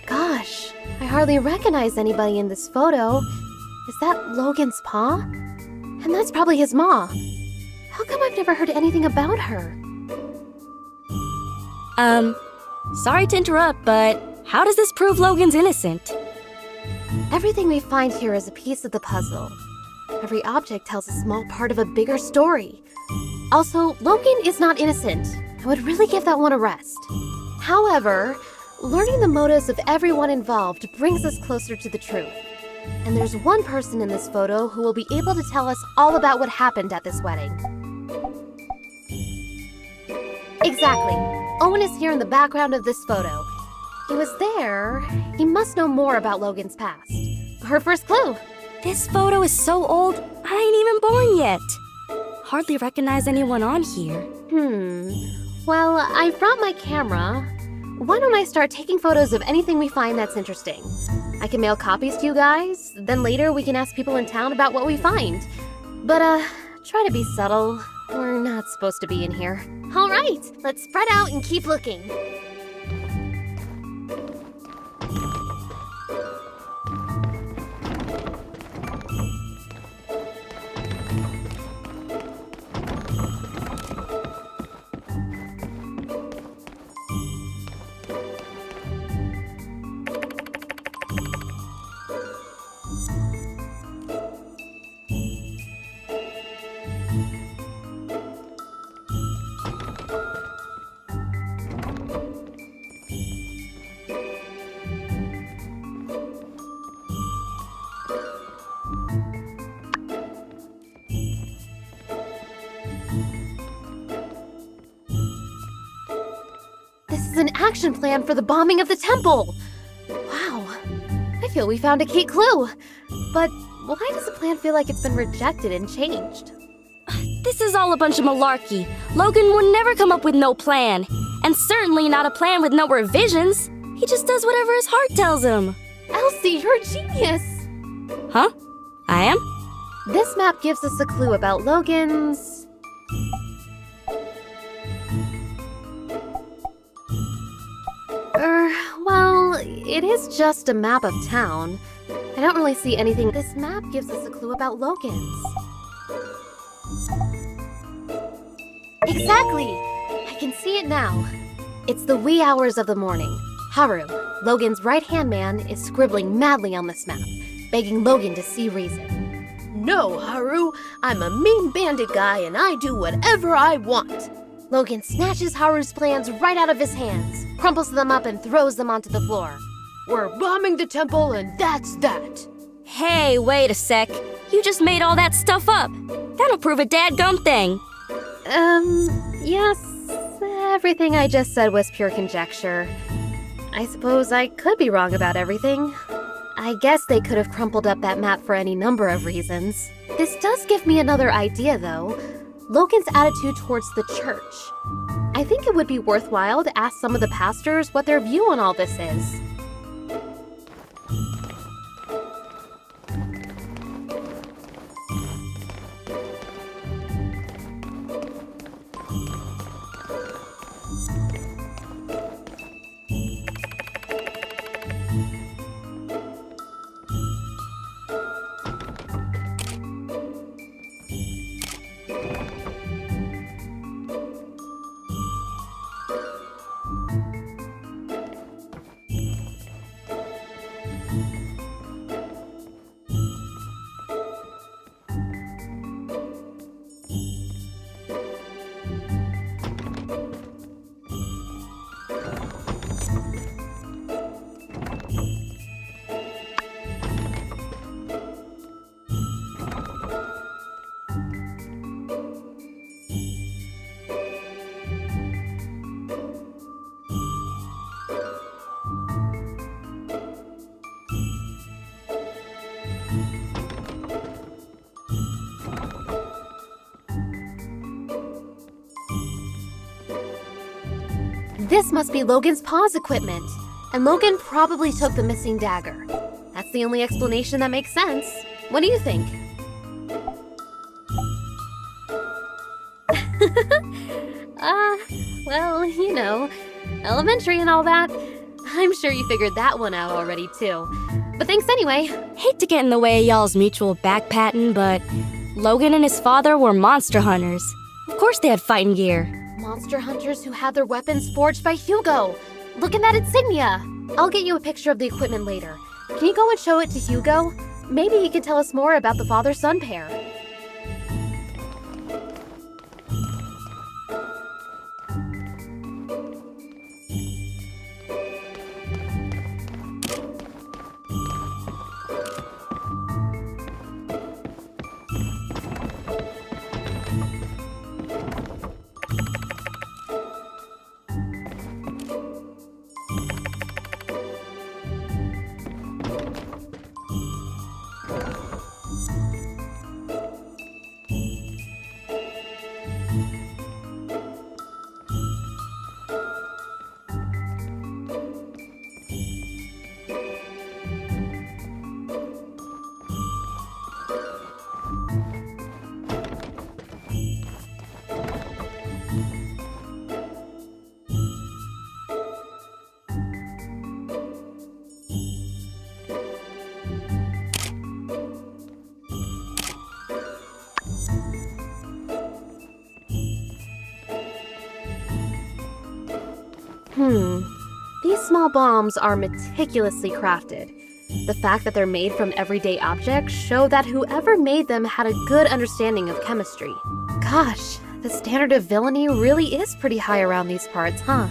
Gosh, I hardly recognize anybody in this photo. Is that Logan's pa? And that's probably his ma. How come I've never heard anything about her? Sorry to interrupt, but how does this prove Logan's innocent? Everything we find here is a piece of the puzzle. Every object tells a small part of a bigger story. Also, Logan is not innocent. I would really give that one a rest. However, learning the motives of everyone involved brings us closer to the truth. And there's one person in this photo who will be able to tell us all about what happened at this wedding. Exactly. Owen is here in the background of this photo. He was there. He must know more about Logan's past. Her first clue. This photo is so old, I ain't even born yet. Hardly recognize anyone on here. Well, I brought my camera. Why don't I start taking photos of anything we find that's interesting? I can mail copies to you guys, then later we can ask people in town about what we find. But, try to be subtle. We're not supposed to be in here. All right, let's spread out and keep looking. This is an action plan for the bombing of the temple! Wow, I feel we found a key clue. But why does the plan feel like it's been rejected and changed? This is all a bunch of malarkey. Logan would never come up with no plan. And certainly not a plan with no revisions. He just does whatever his heart tells him. Elsie, you're a genius! Huh? I am? This map gives us a clue about Logan's... well, it is just a map of town. I don't really see anything. This map gives us a clue about Logan's. Exactly! I can see it now. It's the wee hours of the morning. Haru, Logan's right-hand man, is scribbling madly on this map, begging Logan to see reason. No, Haru, I'm a mean bandit guy and I do whatever I want. Logan snatches Haru's plans right out of his hands, crumples them up and throws them onto the floor. We're bombing the temple and that's that. Hey, wait a sec. You just made all that stuff up. That'll prove a dadgum thing. Yes, everything I just said was pure conjecture. I suppose I could be wrong about everything. I guess they could have crumpled up that map for any number of reasons. This does give me another idea, though. Logan's attitude towards the church. I think it would be worthwhile to ask some of the pastors what their view on all this is. This must be Logan's paw's equipment, and Logan probably took the missing dagger. That's the only explanation that makes sense. What do you think? Well, you know, elementary and all that. I'm sure you figured that one out already, too. But thanks anyway. Hate to get in the way of y'all's mutual back-patting, but Logan and his father were monster hunters. Of course they had fighting gear. Monster hunters who had their weapons forged by Hugo. Look at that insignia. I'll get you a picture of the equipment later. Can you go and show it to Hugo? Maybe he can tell us more about the father-son pair. These small bombs are meticulously crafted. The fact that they're made from everyday objects show that whoever made them had a good understanding of chemistry. Gosh, the standard of villainy really is pretty high around these parts, huh?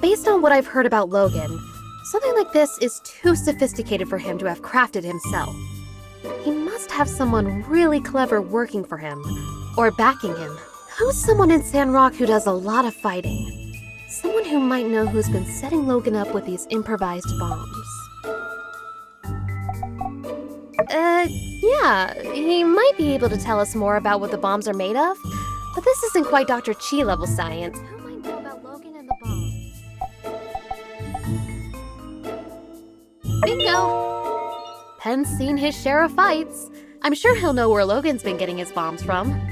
Based on what I've heard about Logan, something like this is too sophisticated for him to have crafted himself. He must have someone really clever working for him, or backing him. Who's someone in Sandrock who does a lot of fighting? Someone who might know who's been setting Logan up with these improvised bombs. Yeah, he might be able to tell us more about what the bombs are made of, but this isn't quite Dr. Chi level science. Who might know about Logan and the bombs? Bingo! Penn's seen his share of fights. I'm sure he'll know where Logan's been getting his bombs from.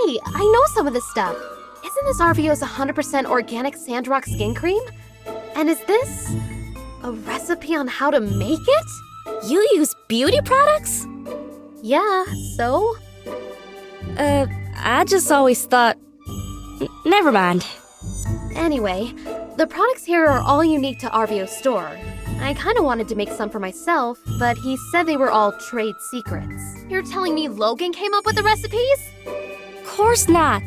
Hey, I know some of this stuff. Isn't this RVO's 100% organic Sandrock skin cream? And is this a recipe on how to make it? You use beauty products? Yeah, so? I just always thought... Never mind. Anyway, the products here are all unique to RVO's store. I kinda wanted to make some for myself, but he said they were all trade secrets. You're telling me Logan came up with the recipes? Course not.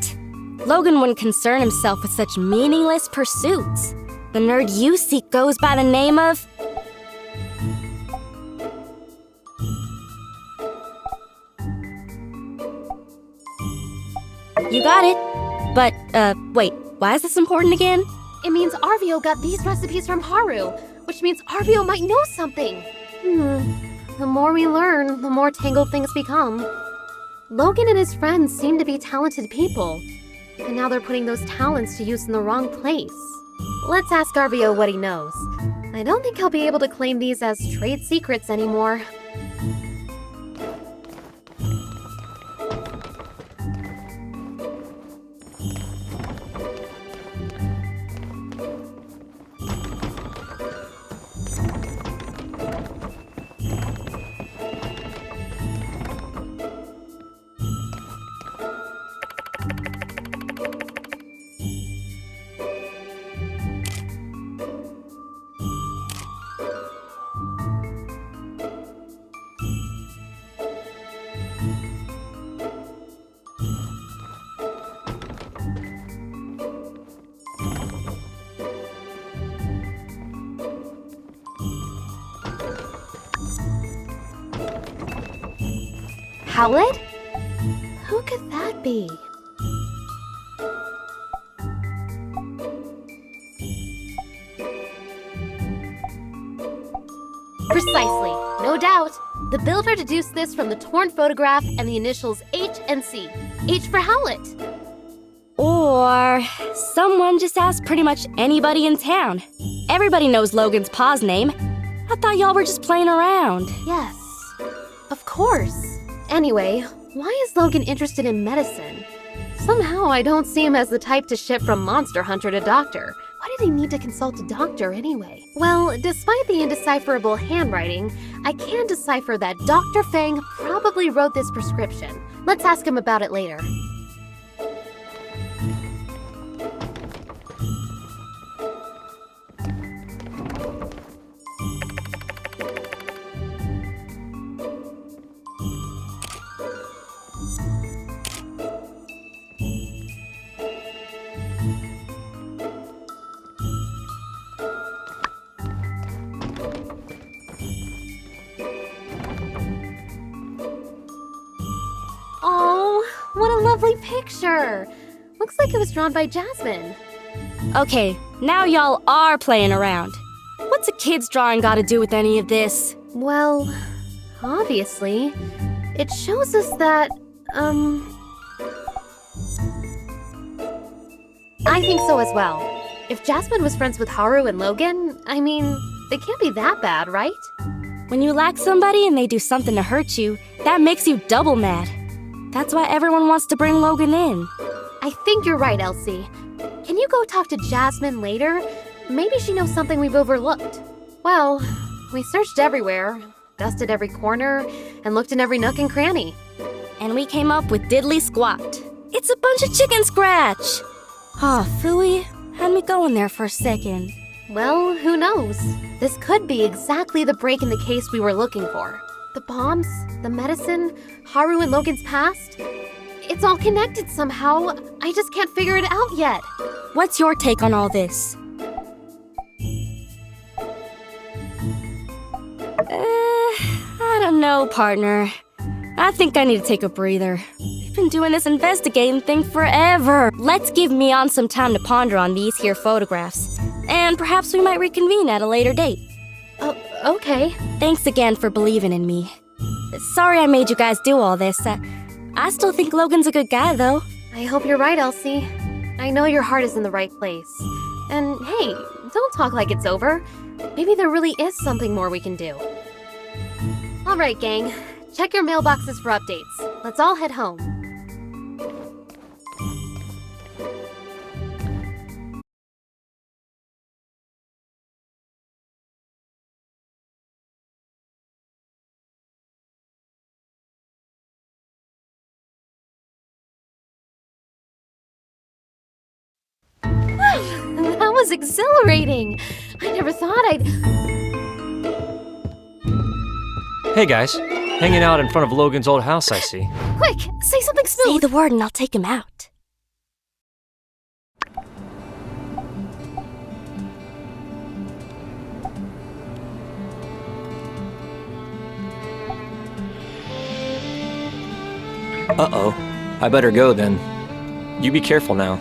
Logan wouldn't concern himself with such meaningless pursuits. The nerd you seek goes by the name of... You got it. But, wait, why is this important again? It means RVO got these recipes from Haru, which means RVO might know something. The more we learn, the more tangled things become. Logan and his friends seem to be talented people, and now they're putting those talents to use in the wrong place. Let's ask RVO what he knows. I don't think he'll be able to claim these as trade secrets anymore. Howlett? Who could that be? Precisely, no doubt. The builder deduced this from the torn photograph and the initials H and C. H for Howlett. Or someone just asked pretty much anybody in town. Everybody knows Logan's pa's name. I thought y'all were just playing around. Yes, of course. Anyway, why is Logan interested in medicine? Somehow I don't see him as the type to ship from Monster Hunter to Doctor. Why did he need to consult a doctor anyway? Well, despite the indecipherable handwriting, I can decipher that Dr. Fang probably wrote this prescription. Let's ask him about it later. Oh, what a lovely picture! Looks like it was drawn by Jasmine. Okay, now y'all are playing around. What's a kid's drawing got to do with any of this? Well, obviously, it shows us that, I think so as well. If Jasmine was friends with Haru and Logan, I mean, they can't be that bad, right? When you like somebody and they do something to hurt you, that makes you double mad. That's why everyone wants to bring Logan in. I think you're right, Elsie. Can you go talk to Jasmine later? Maybe she knows something we've overlooked. Well, we searched everywhere, dusted every corner, and looked in every nook and cranny. And we came up with diddly squat. It's a bunch of chicken scratch. Oh, phooey, had me going there for a second. Well, who knows? This could be exactly the break in the case we were looking for. The bombs, the medicine, Haru and Logan's past. It's all connected somehow. I just can't figure it out yet. What's your take on all this? I don't know, partner. I think I need to take a breather. We've been doing this investigating thing forever. Let's give Mion some time to ponder on these here photographs. And perhaps we might reconvene at a later date. Okay. Thanks again for believing in me. Sorry I made you guys do all this. I still think Logan's a good guy, though. I hope you're right, Elsie. I know your heart is in the right place. And hey, don't talk like it's over. Maybe there really is something more we can do. All right, gang. Check your mailboxes for updates. Let's all head home. That was exhilarating. I never thought I'd... Hey guys, hanging out in front of Logan's old house, I see. Quick, say something Say smooth. the word and I'll take him out. Uh-oh. I better go then. You be careful now.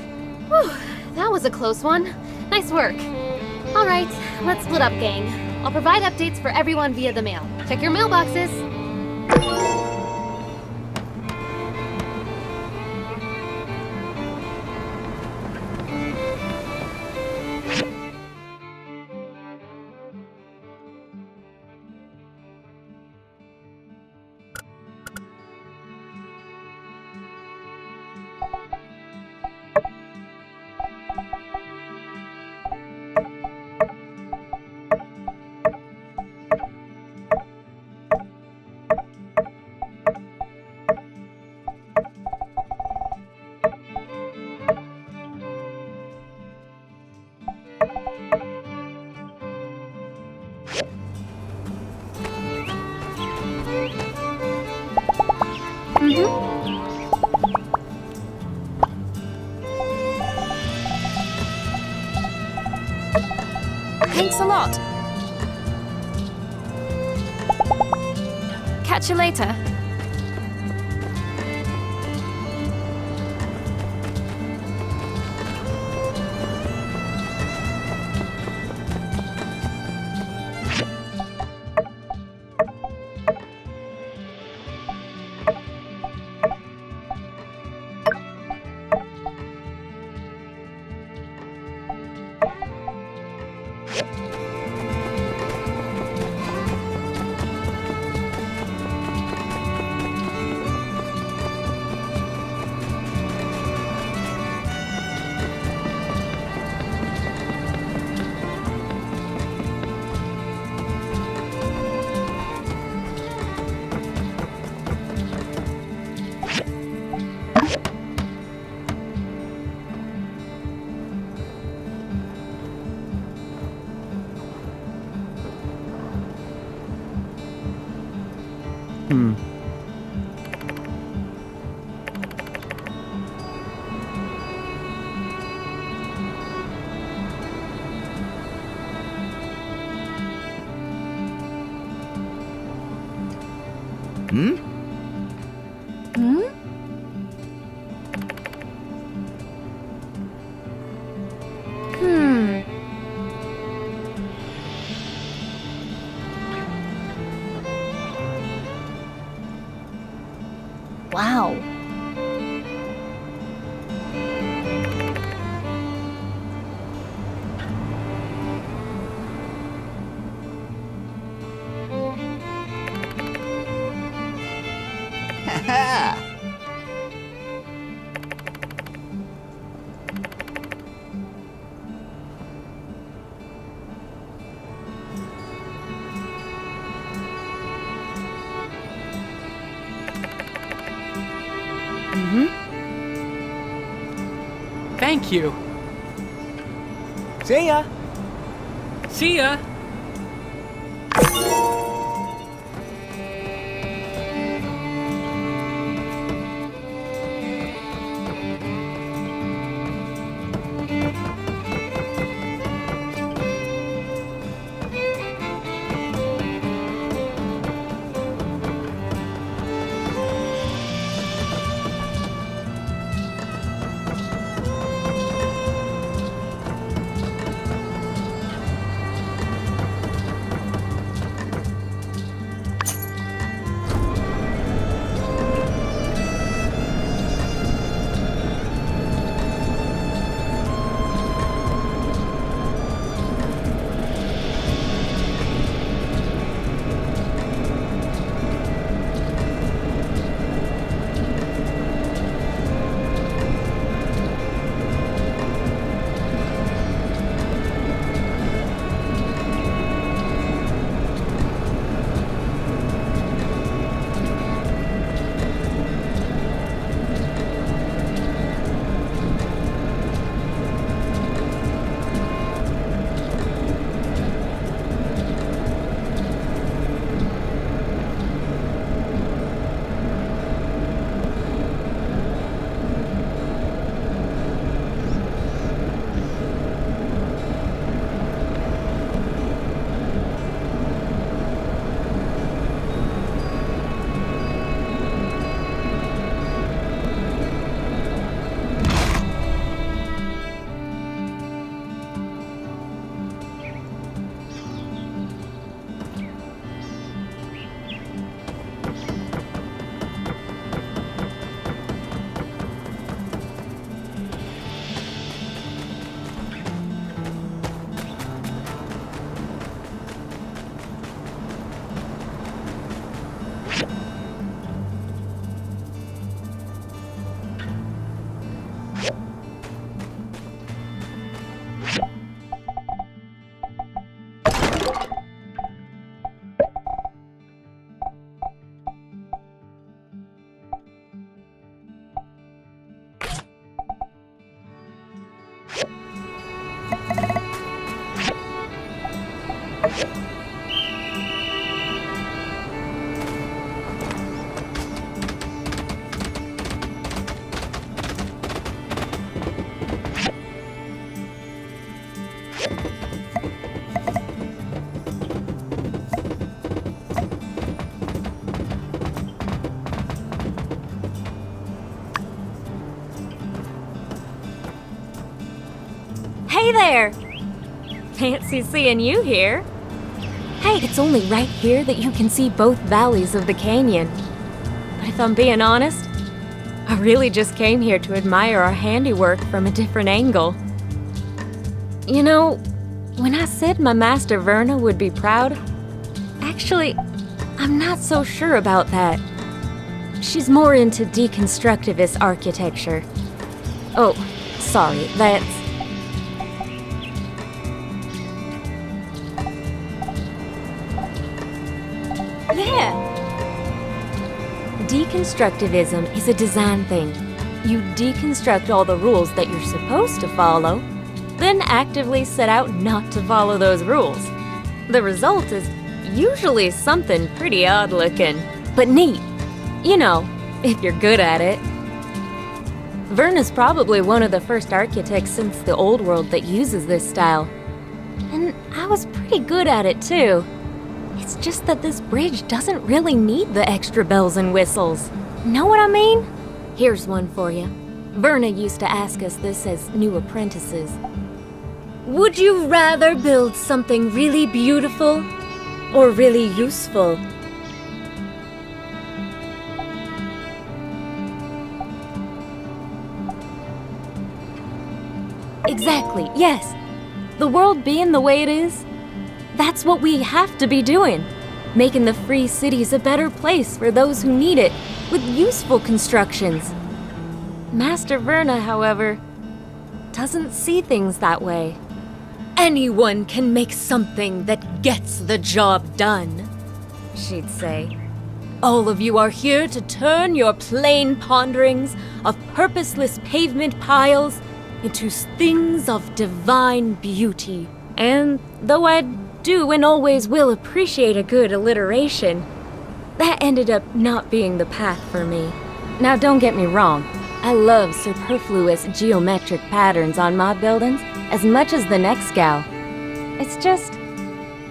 Whew, that was a close one. Nice work. All right, let's split up, gang. I'll provide updates for everyone via the mail. Check your mailboxes. Thanks a lot. Catch you later. Wow. Thank you. See ya! See ya. Hey there! Fancy seeing you here. Hey, it's only right here that you can see both valleys of the canyon. But if I'm being honest, I really just came here to admire our handiwork from a different angle. You know, when I said my master Verna would be proud, actually, I'm not so sure about that. She's more into deconstructivist architecture. Oh, sorry, that's... Yeah! Deconstructivism is a design thing. You deconstruct all the rules that you're supposed to follow, then actively set out not to follow those rules. The result is usually something pretty odd looking. but neat. You know, if you're good at it. Verna's probably one of the first architects since the old world that uses this style. And I was pretty good at it too. It's just that this bridge doesn't really need the extra bells and whistles. Know what I mean? Here's one for you. Verna used to ask us this as new apprentices. Would you rather build something really beautiful or really useful? Exactly, yes. The world being the way it is, that's what we have to be doing. Making the free cities a better place for those who need it, with useful constructions. Master Verna, however, doesn't see things that way. Anyone can make something that gets the job done, she'd say. All of you are here to turn your plain ponderings of purposeless pavement piles into things of divine beauty. And though I do and always will appreciate a good alliteration, that ended up not being the path for me. Now don't get me wrong, I love superfluous geometric patterns on my buildings as much as the next gal. It's just,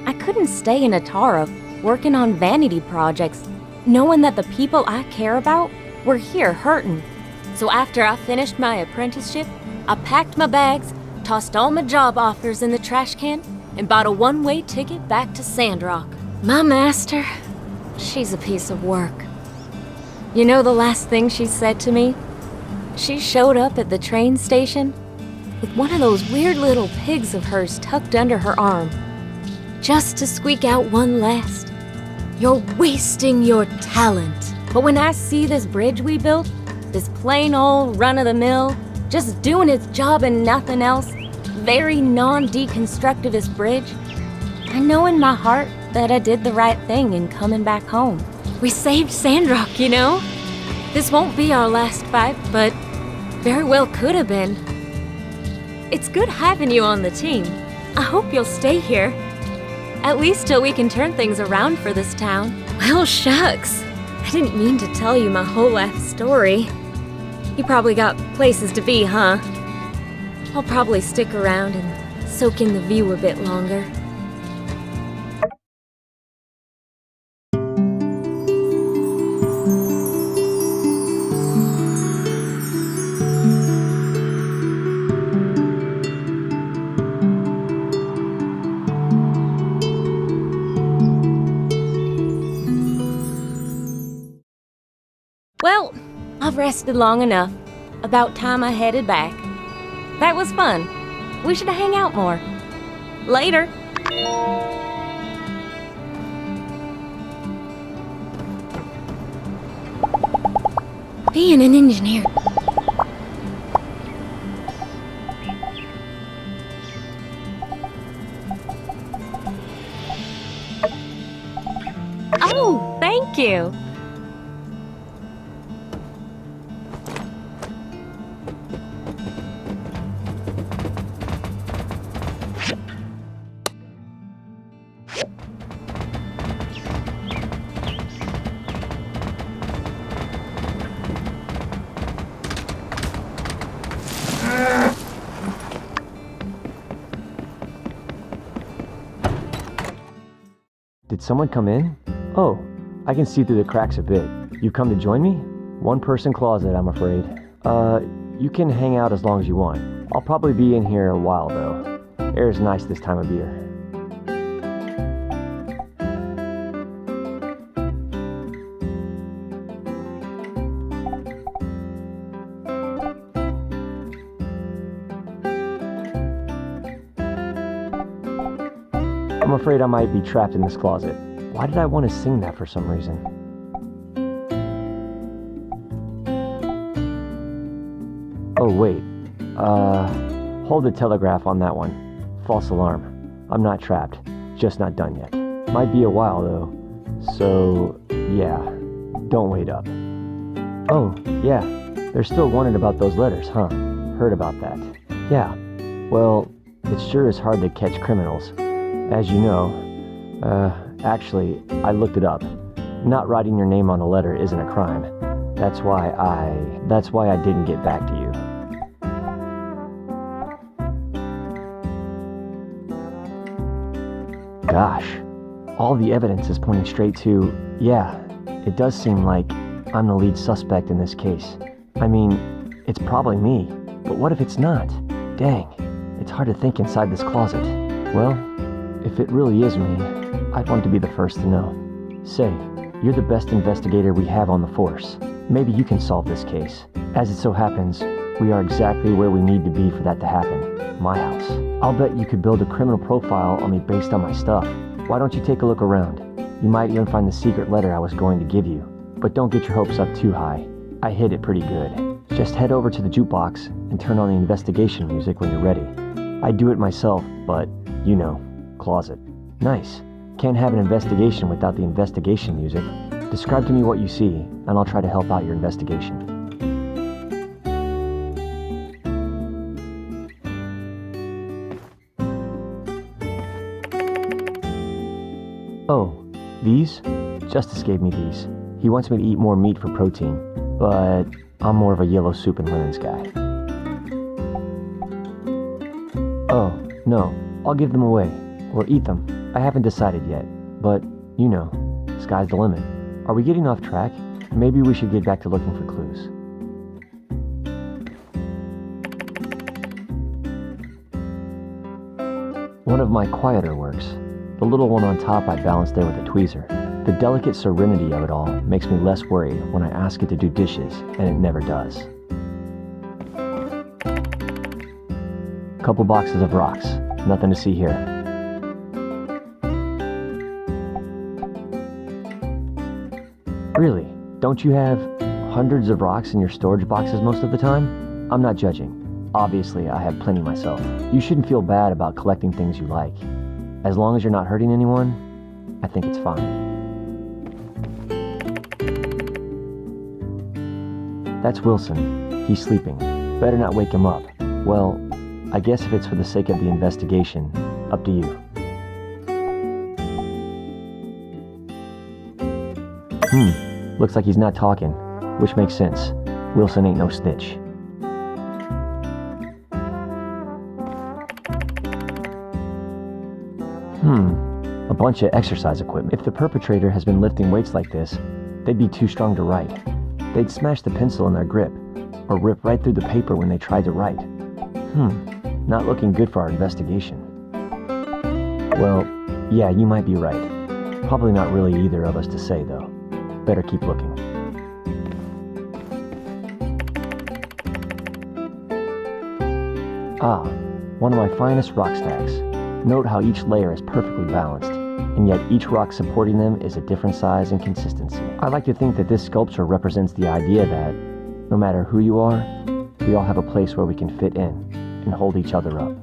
I couldn't stay in Atara working on vanity projects, knowing that the people I care about were here hurting. So after I finished my apprenticeship, I packed my bags, tossed all my job offers in the trash can, and bought a one-way ticket back to Sandrock. My master, she's a piece of work. You know the last thing she said to me? She showed up at the train station with one of those weird little pigs of hers tucked under her arm, just to squeak out one last, "You're wasting your talent." But when I see this bridge we built, this plain old run-of-the-mill, just doing its job and nothing else, very non-deconstructivist bridge, I know in my heart that I did the right thing in coming back home. We saved Sandrock, you know? This won't be our last fight, but very well could have been. It's good having you on the team. I hope you'll stay here. At least till we can turn things around for this town. Well, shucks. I didn't mean to tell you my whole life story. You probably got places to be, huh? I'll probably stick around and soak in the view a bit longer. Well, I've rested long enough. About time I headed back. That was fun. We should hang out more. Later. Being an engineer. Oh, thank you. Did someone come in? Oh, I can see through the cracks a bit. You come to join me? One-person closet, I'm afraid. You can hang out as long as you want. I'll probably be in here a while, though. Air's nice this time of year. I'm afraid I might be trapped in this closet. Why did I want to sing that for some reason? Oh, wait. Hold the telegraph on that one. False alarm. I'm not trapped. Just not done yet. Might be a while, though. So, yeah. Don't wait up. Oh, yeah. They're still wondering about those letters, huh? Heard about that. Yeah. Well, it sure is hard to catch criminals. As you know, actually, I looked it up. not writing your name on a letter isn't a crime. That's why I didn't get back to you. Gosh, all the evidence is pointing straight to, yeah, it does seem like I'm the lead suspect in this case. I mean, it's probably me, but what if it's not? Dang, it's hard to think inside this closet. Well, if it really is me, I'd want to be the first to know. Say, you're the best investigator we have on the force. Maybe you can solve this case. As it so happens, we are exactly where we need to be for that to happen. My house. I'll bet you could build a criminal profile on me based on my stuff. Why don't you take a look around? You might even find the secret letter I was going to give you. But don't get your hopes up too high. I hid it pretty good. Just head over to the jukebox and turn on the investigation music when you're ready. I do it myself, but, you know, closet. Nice. Can't have an investigation without the investigation music. Describe to me what you see, and I'll try to help out your investigation. Oh, these? Justice gave me these. He wants me to eat more meat for protein, but I'm more of a yellow soup and lemons guy. Oh, no, I'll give them away, or eat them. I haven't decided yet, but, you know, sky's the limit. Are we getting off track? Maybe we should get back to looking for clues. One of my quieter works. The little one on top I balanced there with a tweezer. The delicate serenity of it all makes me less worried when I ask it to do dishes, and it never does. Couple boxes of rocks. Nothing to see here. Really? Don't you have hundreds of rocks in your storage boxes most of the time? I'm not judging. Obviously, I have plenty myself. You shouldn't feel bad about collecting things you like. As long as you're not hurting anyone, I think it's fine. That's Wilson. He's sleeping. Better not wake him up. Well, I guess if it's for the sake of the investigation, up to you. Looks like he's not talking, which makes sense. Wilson ain't no snitch. A bunch of exercise equipment. If the perpetrator has been lifting weights like this, they'd be too strong to write. They'd smash the pencil in their grip, or rip right through the paper when they tried to write. Not looking good for our investigation. Well, yeah, you might be right. Probably not really either of us to say, though. Better keep looking. Ah, one of my finest rock stacks. Note how each layer is perfectly balanced, and yet each rock supporting them is a different size and consistency. I like to think that this sculpture represents the idea that, no matter who you are, we all have a place where we can fit in and hold each other up,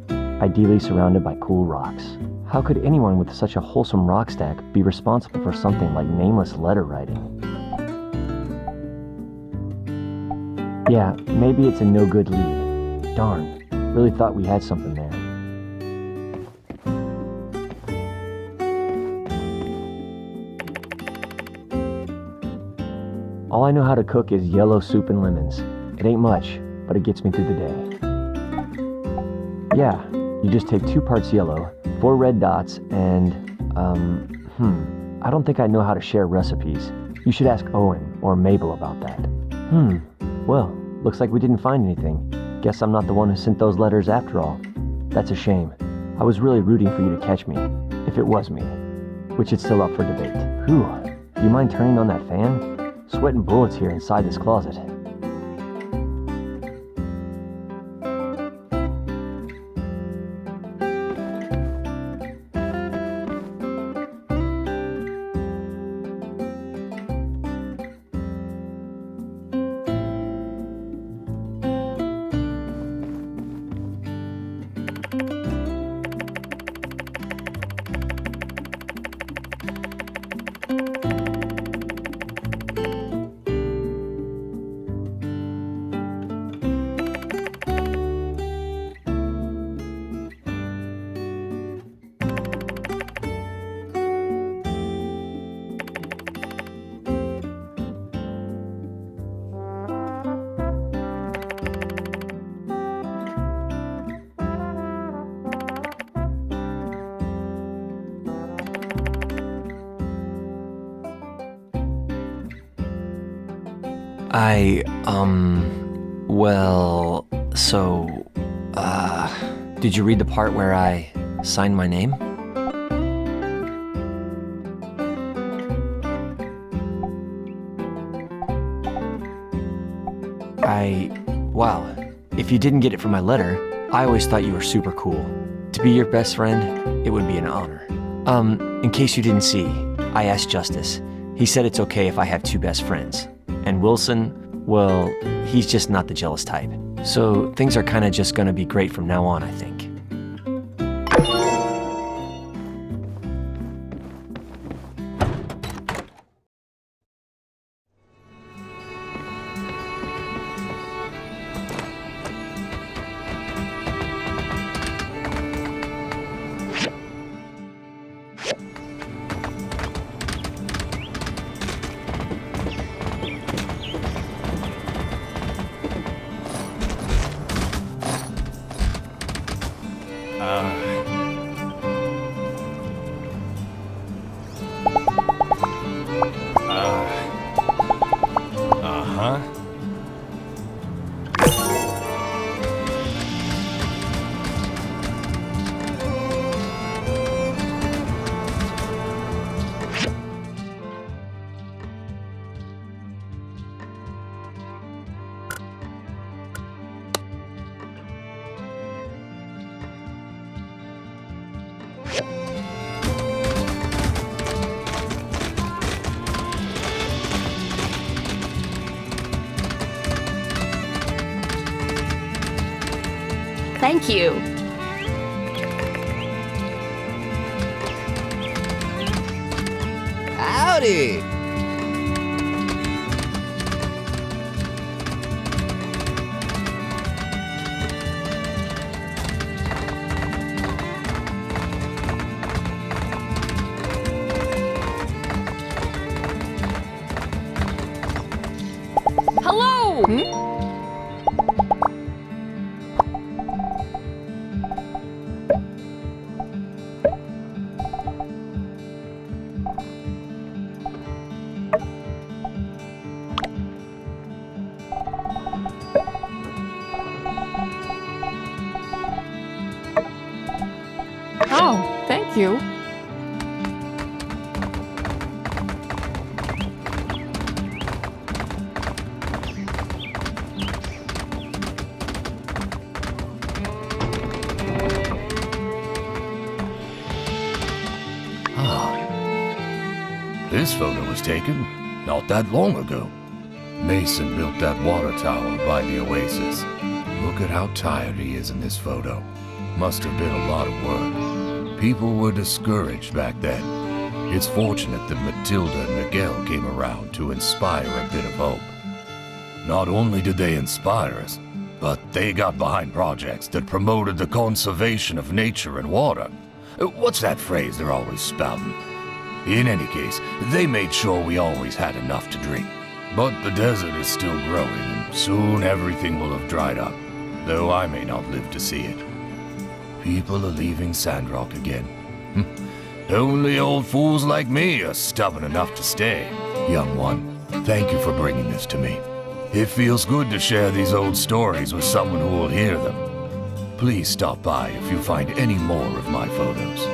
ideally surrounded by cool rocks. How could anyone with such a wholesome rock stack be responsible for something like nameless letter writing? Yeah, maybe it's a no-good lead. Darn, really thought we had something there. All I know how to cook is yellow soup and lemons. It ain't much, but it gets me through the day. Yeah, you just take 2 parts yellow, 4 red dots, and, I don't think I know how to share recipes. You should ask Owen or Mabel about that. Well, looks like we didn't find anything. Guess I'm not the one who sent those letters after all. That's a shame. I was really rooting for you to catch me, if it was me, which is still up for debate. Whew, do you mind turning on that fan? Sweating bullets here inside this closet. Well, so, did you read the part where I signed my name? Wow, if you didn't get it from my letter, I always thought you were super cool. To be your best friend, it would be an honor. In case you didn't see, I asked Justice. He said it's okay if I have 2 best friends. And Wilson, well, he's just not the jealous type. So things are kinda just gonna be great from now on, I think. Thank you. Howdy! Hello! Oh, thank you. This photo was taken not that long ago. Mason built that water tower by the oasis. Look at how tired he is in this photo. Must have been a lot of work. People were discouraged back then. It's fortunate that Matilda and Miguel came around to inspire a bit of hope. Not only did they inspire us, but they got behind projects that promoted the conservation of nature and water. What's that phrase they're always spouting? In any case, they made sure we always had enough to drink. But the desert is still growing, and soon everything will have dried up, though I may not live to see it. People are leaving Sandrock again. Only old fools like me are stubborn enough to stay. Young one, thank you for bringing this to me. It feels good to share these old stories with someone who will hear them. Please stop by if you find any more of my photos.